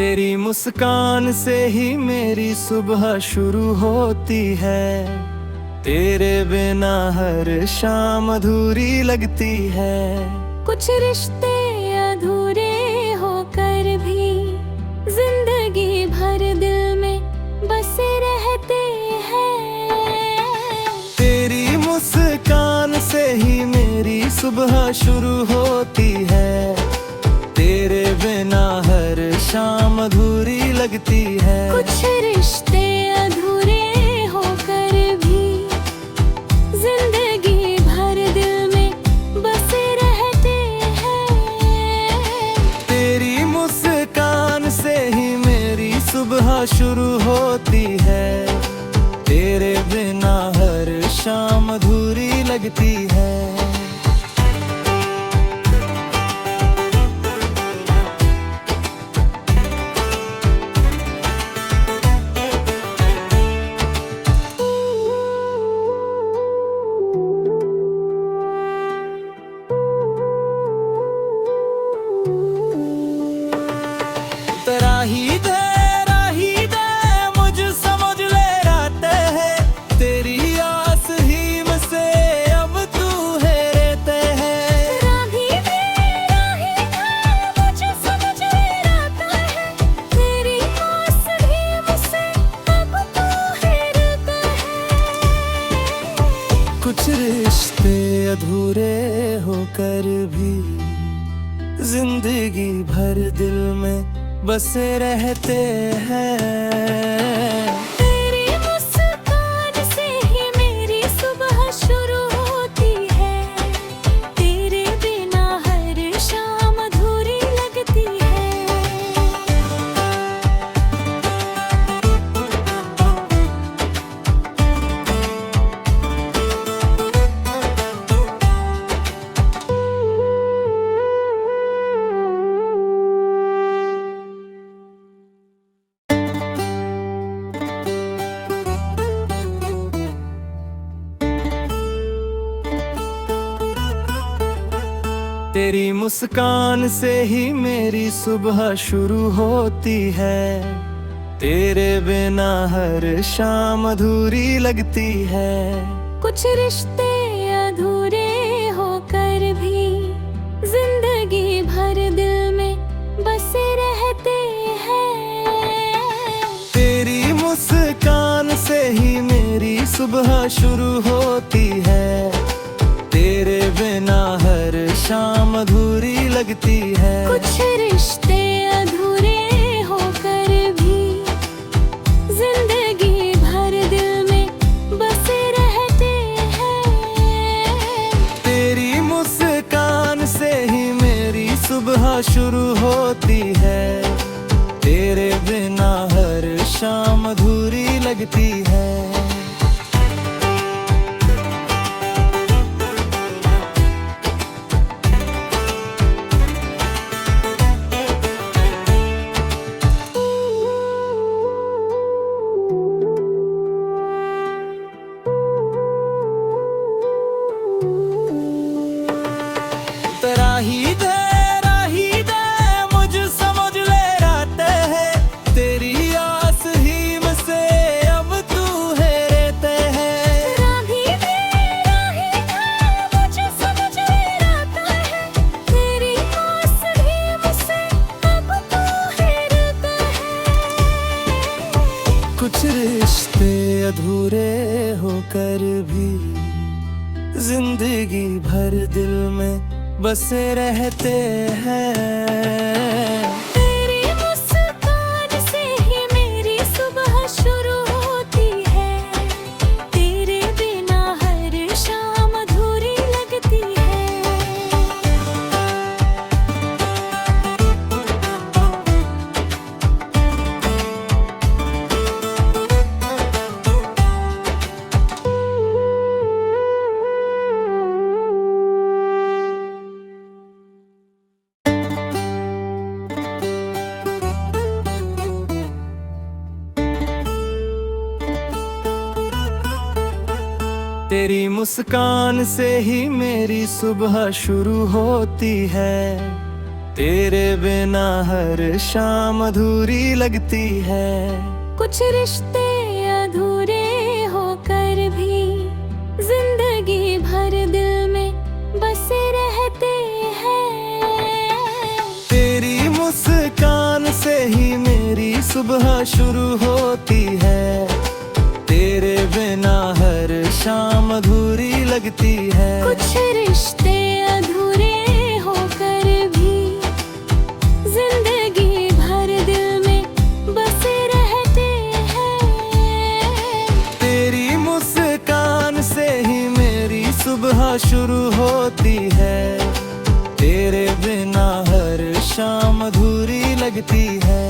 तेरी मुस्कान से ही मेरी सुबह शुरू होती है। तेरे बिना हर शाम अधूरी लगती है। कुछ रिश्ते अधूरे होकर भी जिंदगी भर दिल में बसे रहते हैं। तेरी मुस्कान से ही मेरी सुबह शुरू होती है। तेरे बिना हर शाम अधूरी लगती है। कुछ रिश्ते अधूरे होकर भी जिंदगी भर दिल में बसे रहते हैं। तेरी मुस्कान से ही मेरी सुबह शुरू होती है। तेरे बिना हर शाम अधूरी लगती है। राही दे मुझ समझ ले राते हैं। तेरी आस ही से अब तू है रहते हैं। राही दे मुझ समझ ले राता है। तेरी आस ही मुझसे अब तू है रहता है। कुछ रिश्ते अधूरे होकर भी जिंदगी भर दिल में बसे रहते हैं। तेरी मुस्कान से ही मेरी सुबह शुरू होती है। तेरे बिना हर शाम अधूरी लगती है। तेरी मुस्कान से ही मेरी सुबह शुरू होती है। तेरे बिना हर शाम अधूरी लगती है। कुछ रिश्ते अधूरे होकर भी जिंदगी भर दिल में बसे रहते हैं। तेरी मुस्कान से ही मेरी सुबह शुरू होती है। तेरे बिना हर शाम अधूरी लगती है। कुछ रिश्ते अधूरे होकर भी जिंदगी भर दिल में बसे रहते हैं। तेरी मुस्कान से ही मेरी सुबह शुरू होती है। तेरे बिना हर शाम अधूरी लगती है। राही दे मुझ समझ ले राते हैं। तेरी आस ही से अब तू है रहते हैं। राही दे मुझ समझ ले राता है। तेरी आस ही मुझसे अब तू है रहता है। कुछ रिश्ते अधूरे होकर भी जिंदगी भर दिल में बसे रहते हैं। तेरी मुस्कान से ही मेरी सुबह शुरू होती है। तेरे बिना हर शाम अधूरी लगती है। तेरी मुस्कान से ही मेरी सुबह शुरू होती है। तेरे बिना हर शाम अधूरी लगती है। कुछ रिश्ते अधूरे होकर भी जिंदगी भर दिल में बसे रहते हैं। तेरी मुस्कान से ही मेरी सुबह शुरू होती है। तेरे बिना हर शाम अधूरी लगती है। कुछ रिश्ते अधूरे होकर भी जिंदगी भर दिल में बसे रहते हैं। तेरी मुस्कान से ही मेरी सुबह शुरू होती है। तेरे बिना हर शाम अधूरी लगती है।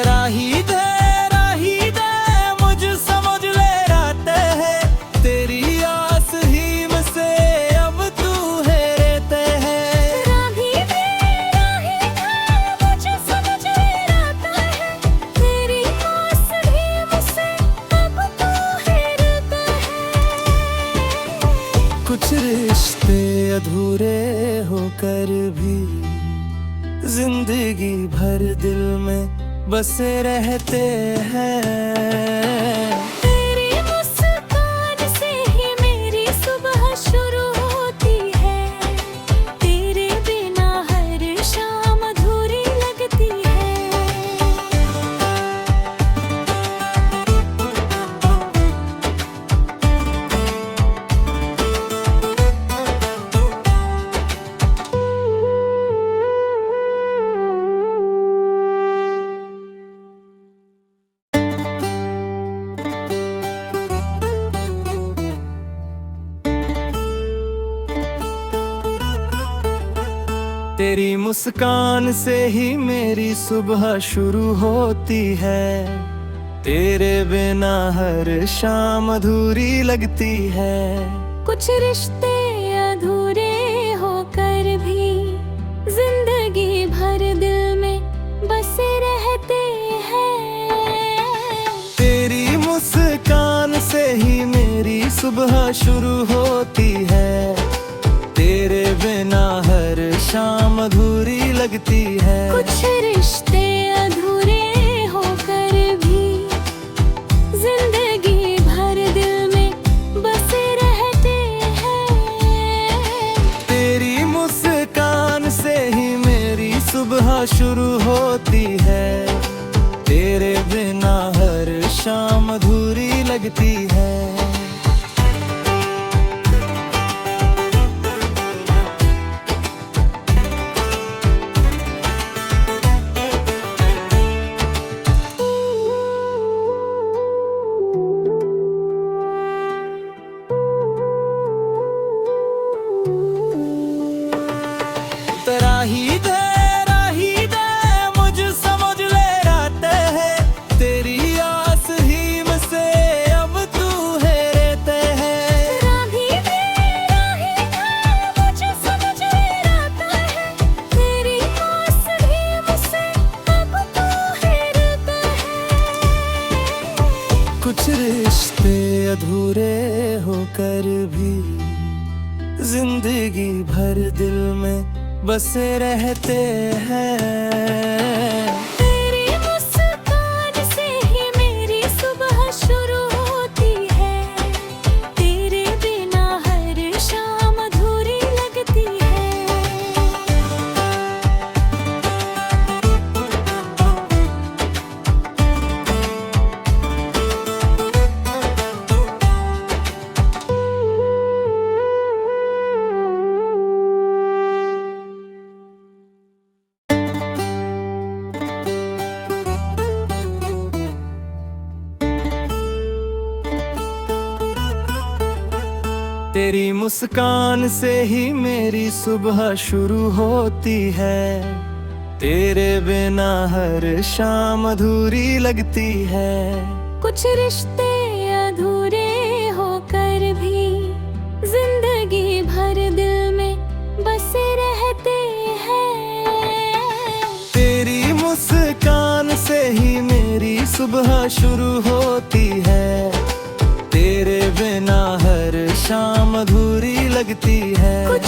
राही दे मुझ समझ ले राते है। तेरी आस ही से अब तू है रहते है। राही दे मुझ समझ ले राता है। तेरी आस ही मुझसे अब तू है रहता है। कुछ रिश्ते अधूरे होकर भी जिंदगी भर दिल में बसे रहते हैं। तेरी मुस्कान से ही मेरी सुबह शुरू होती है। तेरे बिना हर शाम अधूरी लगती है। तेरी मुस्कान से ही मेरी सुबह शुरू होती है। तेरे बिना हर शाम अधूरी लगती है। कुछ रिश्ते अधूरे होकर भी जिंदगी भर दिल में बसे रहते हैं। तेरी मुस्कान से ही मेरी सुबह शुरू होती है। तेरे बिना हर शाम अधूरी लगती है। कुछ रिश्ते अधूरे होकर भी जिंदगी भर दिल में बसे रहते हैं। तेरी मुस्कान से ही मेरी सुबह शुरू होती है। तेरे बिना हर शाम अधूरी लगती है। राही दे मुझ समझ ले राते है। तेरी आस ही से अब तू है रहते है। राही दे मुझ समझ ले राता है। तेरी आस ही मुझसे अब तू है रहता है। कुछ रिश्ते अधूरे होकर भी जिंदगी भर दिल में बसे रहते हैं। तेरी मुस्कान से ही मेरी सुबह शुरू होती है। तेरे बिना हर शाम अधूरी लगती है। तेरी मुस्कान से ही मेरी सुबह शुरू होती है। तेरे बिना हर शाम अधूरी लगती है। कुछ रिश्ते अधूरे होकर भी मेरे दिल में बसे रहते हैं। तेरी मुस्कान से ही मेरी सुबह शुरू होती है, तेरे बिना हर शाम अधूरी लगती है। कुछ